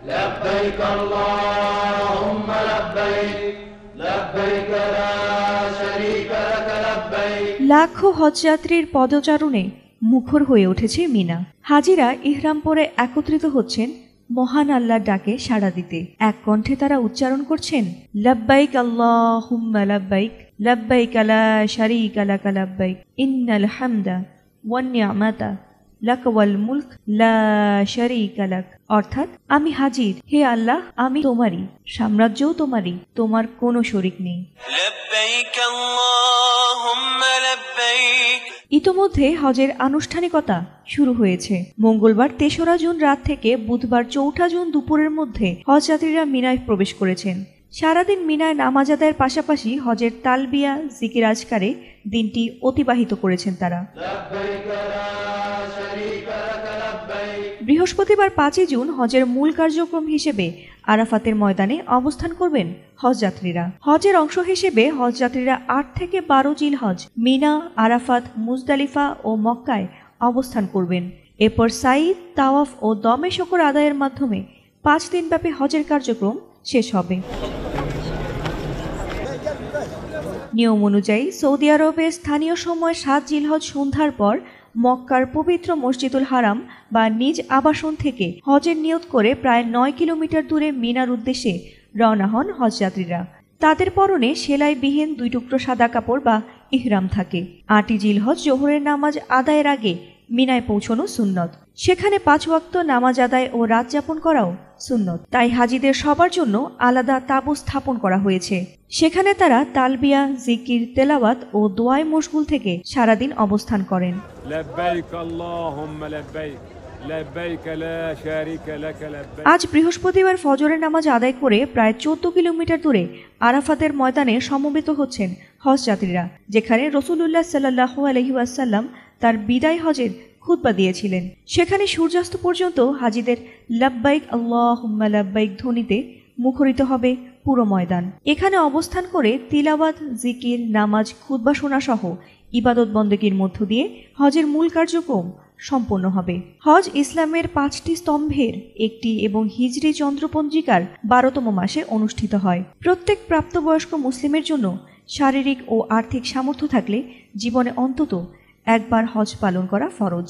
لبيك اللهم لبيك لبيك لا شريك لك لبيك। লাখো হজযাত্রীর পদচারণে মুখর হয়ে উঠেছে মিনা। হাজিরা ইহরাম পরে একত্রিত হচ্ছেন মহান আল্লাহর ডাকে সাড়া দিতে। এক কণ্ঠে তারা উচ্চারণ করছেন, লাব্বাইক আল্লাহুম্মা লাব্বাইক লাব্বাইক লা শারীকা লাক লাব্বাইক ইন্নাল হামদা ওয়ান নি'মাতা লাক ওয়াল মুলক লা শারীকা লাক। অর্থাৎ, আমি হাজির, হে আল্লাহ, আমি তোমারই, সাম্রাজ্যও তোমারই, তোমার কোনো শরীক নেই। لبيك اللهم لبيك। ইতোমধ্যে হজের আনুষ্ঠানিকতা শুরু হয়েছে। মঙ্গলবার ৩রা জুন রাত থেকে বুধবার ৪ঠা জুন দুপুরের মধ্যে হজযাত্রীরা মিনায় প্রবেশ করেছেন। সারাদিন মিনায় নামাজ আদায়ের পাশাপাশি হজের তালবিয়া জিকির আজকারে দিনটি অতিবাহিত করেছেন তারা। বৃহস্পতিবার ৫ই জুন হজের মূল কার্যক্রম হিসেবে আরাফাতের ময়দানে অবস্থান করবেন হজযাত্রীরা। হজের অংশ হিসেবে হজযাত্রীরা ৮ থেকে ১২ জিলহজ মিনা, আরাফাত, মুজদালিফা ও মক্কায় অবস্থান করবেন। এরপর সাঈ, তাওয়াফ ও দমে শকর আদায়ের মাধ্যমে ৫ দিনব্যাপী হজের কার্যক্রম শেষ হবে। নিয়ম অনুযায়ী সৌদি আরবের স্থানীয় সময় ৭ জিলহজ সন্ধ্যার পর মক্কার পবিত্র মসজিদুল হারাম বা নিজ আবাসন থেকে হজের নিয়ত করে প্রায় ৯ কিলোমিটার দূরে মিনার উদ্দেশ্যে রওনা হন হজযাত্রীরা। তাদের পরনে সেলাইবিহীন ২ টুকরো সাদা কাপড় বা ইহরাম থাকে। ৮ই জিলহজ জোহরের নামাজ আদায়ের আগে মিনায় পৌঁছানো সুন্নত। সেখানে ৫ ওয়াক্ত নামাজ আদায় ও রাত যাপন করাও সুন্নত। তাই হাজিদের সবার জন্য আলাদা তাঁবু স্থাপন করা হয়েছে। সেখানে তারা তালবিয়া, জিকির, তেলাওয়াত ও দোয়ায় মশগুল থেকে সারাদিন অবস্থান করেন। لبيك اللهم لبيك لبيك لا شريك لك لبيك। আজ বৃহস্পতিবার ফজরের নামাজ আদায় করে প্রায় ১৪ কিলোমিটার দূরে আরাফাতের ময়দানে সমবেত হচ্ছেন হজযাত্রীরা, যেখানে রাসূলুল্লাহ সাল্লাল্লাহু আলাইহি ওয়াসাল্লাম তার বিদায় হজের খুতবা দিয়েছিলেন। সেখানে সূর্যাস্ত পর্যন্ত হাজিদের লাব্বাইক আল্লাহুম্মা লাব্বাইক ধ্বনিতে মুখরিত হবে পুরো ময়দান। এখানে অবস্থান করে তিলাওয়াত, জিকির, নামাজ, খুতবা শোনা সহ ইবাদত বন্দেগীর মধ্য দিয়ে হজের মূল কার্যক্রম সম্পন্ন হবে। হজ ইসলামের ৫টি স্তম্ভের একটি এবং হিজরি চন্দ্রপঞ্জিকার ১২তম মাসে অনুষ্ঠিত হয়। প্রত্যেক প্রাপ্তবয়স্ক মুসলিমের জন্য শারীরিক ও আর্থিক সামর্থ্য থাকলে জীবনে অন্তত একবার হজ পালন করা ফরজ।